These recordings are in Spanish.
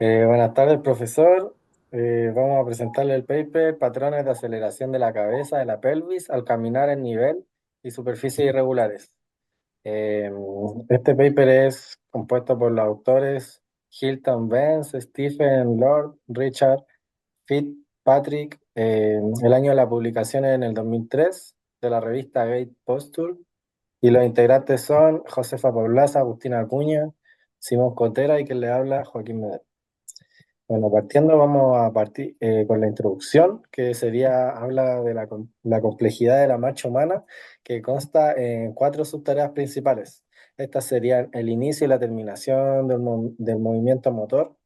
Buenas tardes, profesor. Vamos a presentarle el paper Patrones de aceleración de la cabeza de la pelvis al caminar en nivel y superficies irregulares. Eh, este paper es compuesto por los autores Hilton Vance, Stephen Lord, Richard Fitzpatrick. El año de la publicación es en el 2003 de la revista Gait Posture y los integrantes son Josefa Poblaza, Agustina Acuña, Simón Cotera y quien le habla, Joaquín Medel. Bueno, partiendo, vamos a partir con la introducción, que sería, habla de la complejidad de la marcha humana, que consta en cuatro subtareas principales. Estas serían el inicio y la terminación del movimiento motor,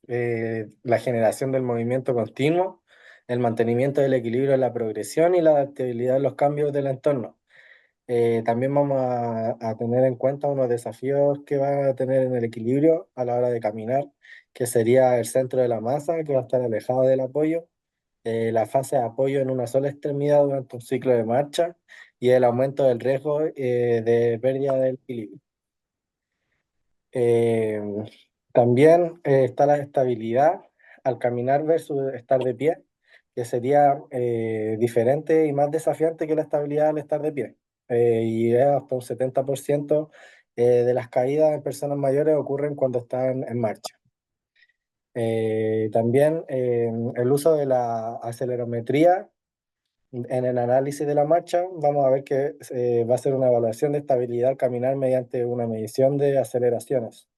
la generación del movimiento continuo, el mantenimiento del equilibrio en la progresión y la adaptabilidad a los cambios del entorno. También vamos a tener en cuenta unos desafíos que va a tener en el equilibrio a la hora de caminar, que sería el centro de la masa, que va a estar alejado del apoyo, la fase de apoyo en una sola extremidad durante un ciclo de marcha y el aumento del riesgo de pérdida del equilibrio. Eh, También está la estabilidad al caminar versus estar de pie, que sería diferente y más desafiante que la estabilidad al estar de pie. Y es hasta un 70% de las caídas en personas mayores ocurren cuando están en marcha. También el uso de la acelerometría en el análisis de la marcha, vamos a ver que va a ser una evaluación de estabilidad al caminar mediante una medición de aceleraciones.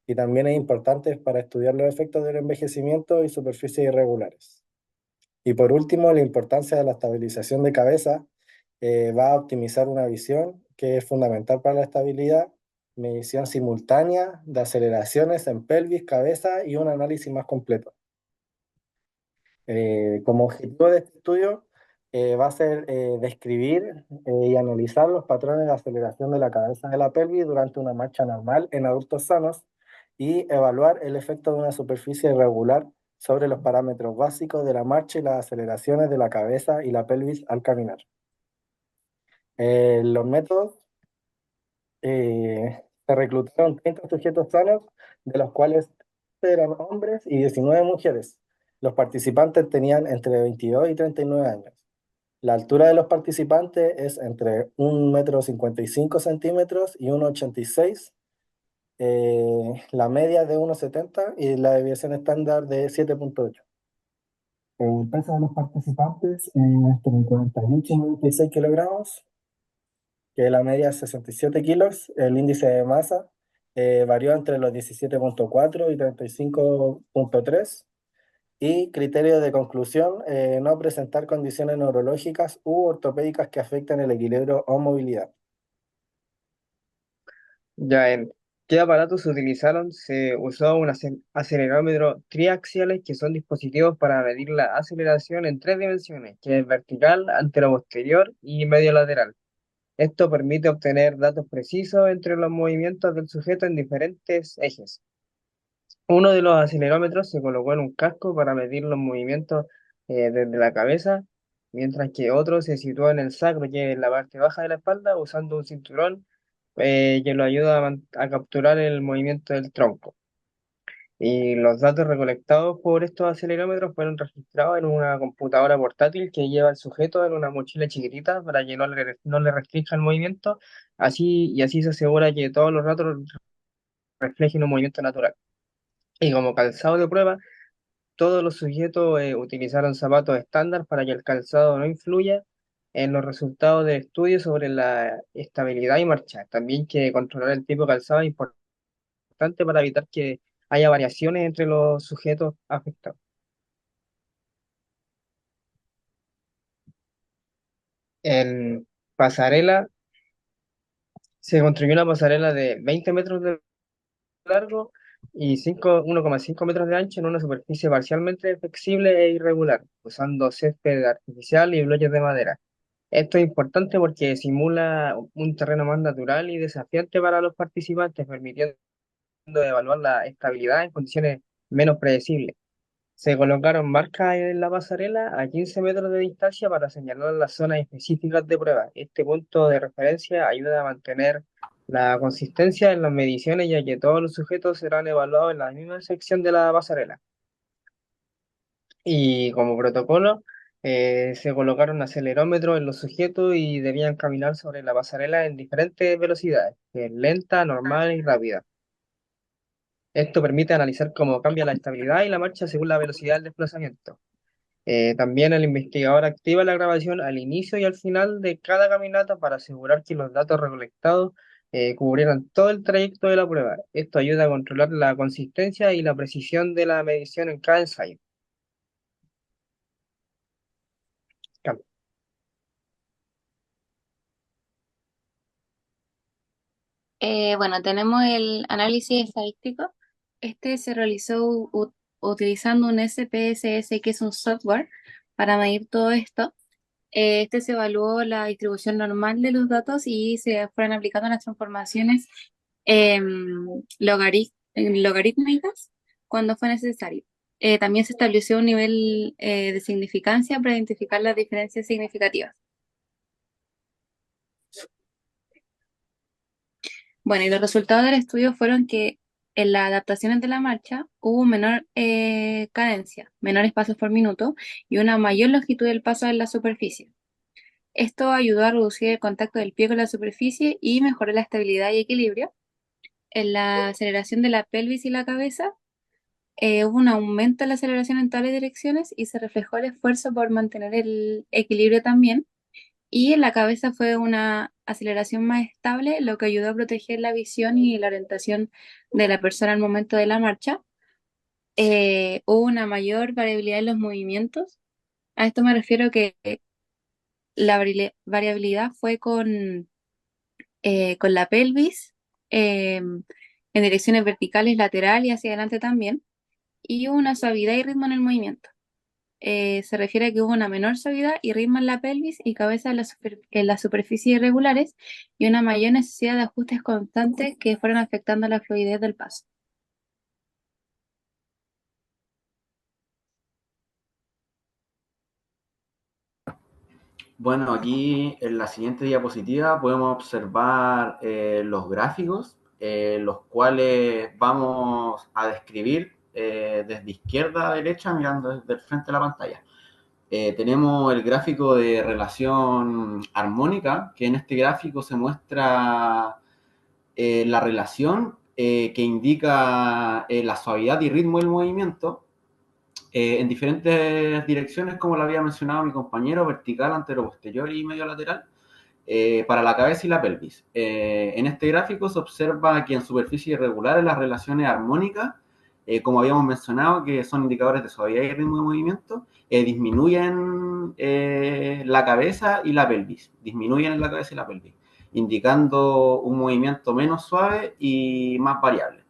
Y también es importante para estudiar los efectos del envejecimiento y superficies irregulares. Y por último, la importancia de la estabilización de cabeza va a optimizar una visión que es fundamental para la estabilidad, medición simultánea de aceleraciones en pelvis, cabeza y un análisis más completo. Como objetivo de este estudio va a ser describir y analizar los patrones de aceleración de la cabeza de la pelvis durante una marcha normal en adultos sanos y evaluar el efecto de una superficie irregular sobre los parámetros básicos de la marcha y las aceleraciones de la cabeza y la pelvis al caminar. Los métodos se reclutaron 30 sujetos sanos, de los cuales eran hombres y 19 mujeres. Los participantes tenían entre 22 y 39 años. La altura de los participantes es entre 1,55 m y 1,86 m, la media de 1,70 y la desviación estándar de 7,8. El peso de los participantes es entre 48 y 96 kilogramos, que la media es 67 kilos. El índice de masa varió entre los 17,4 y 35,3. Y criterio de conclusión, no presentar condiciones neurológicas u ortopédicas que afecten el equilibrio o movilidad. Ya en qué aparatos se utilizaron, se usó un acelerómetro triaxiales, que son dispositivos para medir la aceleración en tres dimensiones, que es vertical, antero-posterior y medio lateral. Esto permite obtener datos precisos entre los movimientos del sujeto en diferentes ejes. Uno de los acelerómetros se colocó en un casco para medir los movimientos desde la cabeza, mientras que otro se situó en el sacro, que es la parte baja de la espalda, usando un cinturón que lo ayuda a capturar el movimiento del tronco. Y los datos recolectados por estos acelerómetros fueron registrados en una computadora portátil que lleva el sujeto en una mochila chiquitita para que no le restrinja el movimiento, y así se asegura que todos los datos reflejen un movimiento natural. Y como calzado de prueba, todos los sujetos utilizaron zapatos estándar para que el calzado no influya en los resultados del estudio sobre la estabilidad y marcha. También que controlar el tipo de calzado es importante para evitar que haya variaciones entre los sujetos afectados. En pasarela se construyó una pasarela de 20 metros de largo y 1,5 metros de ancho en una superficie parcialmente flexible e irregular, usando césped artificial y bloques de madera. Esto es importante porque simula un terreno más natural y desafiante para los participantes, permitiendo evaluar la estabilidad en condiciones menos predecibles. Se colocaron marcas en la pasarela a 15 metros de distancia para señalar las zonas específicas de prueba. Este punto de referencia ayuda a mantener La consistencia en las mediciones, ya que todos los sujetos serán evaluados en la misma sección de la pasarela. Y como protocolo, se colocaron acelerómetros en los sujetos y debían caminar sobre la pasarela en diferentes velocidades, que es lenta, normal y rápida. Esto permite analizar cómo cambia la estabilidad y la marcha según la velocidad del desplazamiento. También el investigador activa la grabación al inicio y al final de cada caminata para asegurar que los datos recolectados cubrieran todo el trayecto de la prueba. Esto ayuda a controlar la consistencia y la precisión de la medición en cada ensayo. Bueno, tenemos el análisis estadístico. Este se realizó utilizando un SPSS, que es un software para medir todo esto. Este se evaluó la distribución normal de los datos y se fueron aplicando las transformaciones logarítmicas cuando fue necesario. También se estableció un nivel de significancia para identificar las diferencias significativas. Bueno, y los resultados del estudio fueron que en las adaptaciones de la marcha hubo menor cadencia, menores pasos por minuto y una mayor longitud del paso en la superficie. Esto ayudó a reducir el contacto del pie con la superficie y mejoró la estabilidad y equilibrio. En la aceleración de la pelvis y la cabeza, hubo un aumento en la aceleración en todas las direcciones y se reflejó el esfuerzo por mantener el equilibrio también. Y en la cabeza fue una aceleración más estable, lo que ayudó a proteger la visión y la orientación de la persona al momento de la marcha. Hubo una mayor variabilidad en los movimientos. A esto me refiero que la variabilidad fue con la pelvis, en direcciones verticales, lateral y hacia adelante también, y una suavidad y ritmo en el movimiento. Se refiere a que hubo una menor suavidad y ritmo en la pelvis y cabeza en las superficies irregulares y una mayor necesidad de ajustes constantes que fueron afectando la fluidez del paso. Bueno, aquí en la siguiente diapositiva podemos observar los gráficos, los cuales vamos a describir desde izquierda a derecha, mirando desde el frente de la pantalla. Tenemos el gráfico de relación armónica, que en este gráfico se muestra la relación que indica la suavidad y ritmo del movimiento en diferentes direcciones, como lo había mencionado mi compañero, vertical, antero, posterior y medio lateral, para la cabeza y la pelvis. En este gráfico se observa que en superficies irregulares las relaciones armónicas, como habíamos mencionado, que son indicadores de suavidad y ritmo de movimiento, disminuyen la cabeza y la pelvis, disminuyen en la cabeza y la pelvis, indicando un movimiento menos suave y más variable.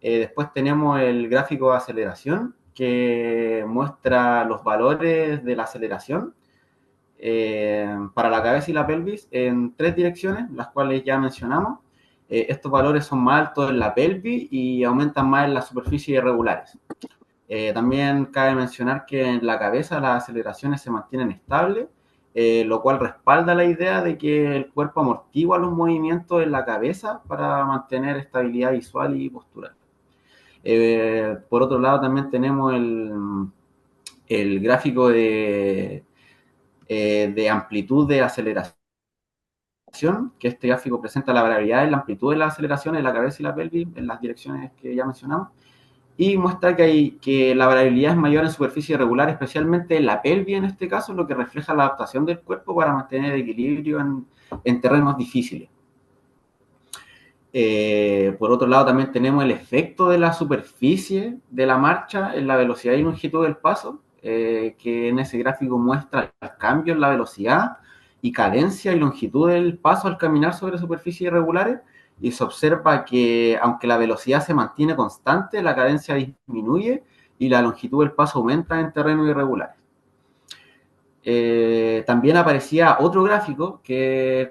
Después tenemos el gráfico de aceleración, que muestra los valores de la aceleración para la cabeza y la pelvis en tres direcciones, las cuales ya mencionamos. Estos valores son más altos en la pelvis y aumentan más en las superficies irregulares. También cabe mencionar que en la cabeza las aceleraciones se mantienen estables, lo cual respalda la idea de que el cuerpo amortigua los movimientos en la cabeza para mantener estabilidad visual y postural. Por otro lado, también tenemos el gráfico de amplitud de aceleración, que este gráfico presenta la variabilidad en la amplitud de la aceleración en la cabeza y la pelvis, en las direcciones que ya mencionamos, y muestra que la variabilidad es mayor en superficie irregular, especialmente en la pelvis en este caso, lo que refleja la adaptación del cuerpo para mantener equilibrio en terrenos difíciles. Por otro lado, también tenemos el efecto de la superficie de la marcha en la velocidad y longitud del paso, que en ese gráfico muestra el cambio en la velocidad y cadencia y longitud del paso al caminar sobre superficies irregulares, y se observa que aunque la velocidad se mantiene constante, la cadencia disminuye y la longitud del paso aumenta en terrenos irregulares. También aparecía otro gráfico que es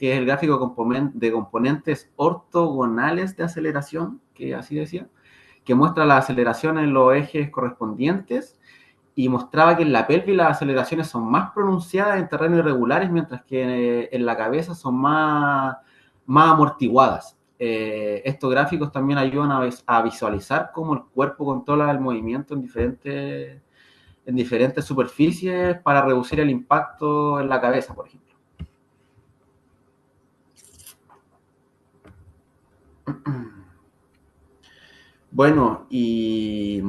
el gráfico de componentes ortogonales de aceleración, que así decía, que muestra la aceleración en los ejes correspondientes, y mostraba que en la pelvis las aceleraciones son más pronunciadas en terrenos irregulares, mientras que en la cabeza son más más amortiguadas. Estos gráficos también ayudan a visualizar cómo el cuerpo controla el movimiento en diferentes superficies para reducir el impacto en la cabeza, por ejemplo. Bueno, y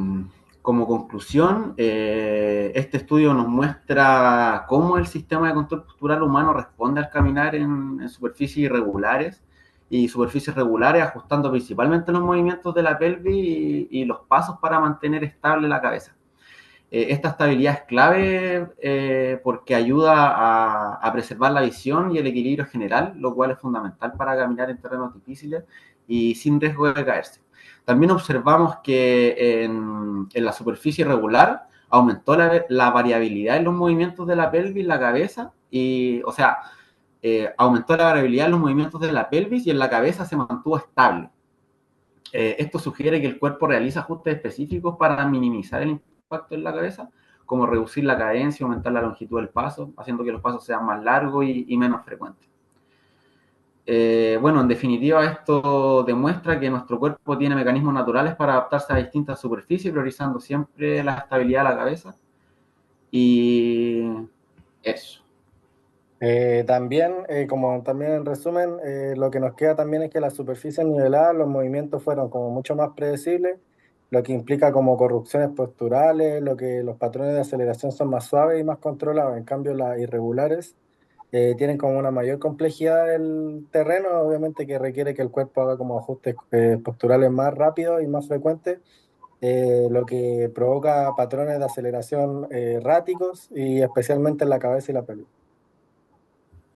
como conclusión, este estudio nos muestra cómo el sistema de control postural humano responde al caminar en superficies irregulares y superficies regulares, ajustando principalmente los movimientos de la pelvis y los pasos para mantener estable la cabeza. Esta estabilidad es clave porque ayuda a preservar la visión y el equilibrio general, lo cual es fundamental para caminar en terrenos difíciles y sin riesgo de caerse. También observamos que en la superficie irregular aumentó la variabilidad en los movimientos de la pelvis, la cabeza, o sea, aumentó la variabilidad en los movimientos de la pelvis y en la cabeza se mantuvo estable. Esto sugiere que el cuerpo realiza ajustes específicos para minimizar el impacto en la cabeza, como reducir la cadencia, aumentar la longitud del paso, haciendo que los pasos sean más largos y menos frecuentes. Bueno, en definitiva, esto demuestra que nuestro cuerpo tiene mecanismos naturales para adaptarse a distintas superficies, priorizando siempre la estabilidad de la cabeza. Y eso. También, como también en resumen, lo que nos queda también es que las superficies niveladas, los movimientos fueron como mucho más predecibles, lo que implica como corrupciones posturales, lo que los patrones de aceleración son más suaves y más controlados. En cambio, las irregulares tienen como una mayor complejidad del terreno, obviamente que requiere que el cuerpo haga como ajustes posturales más rápidos y más frecuentes, lo que provoca patrones de aceleración erráticos y especialmente en la cabeza y la pelvis.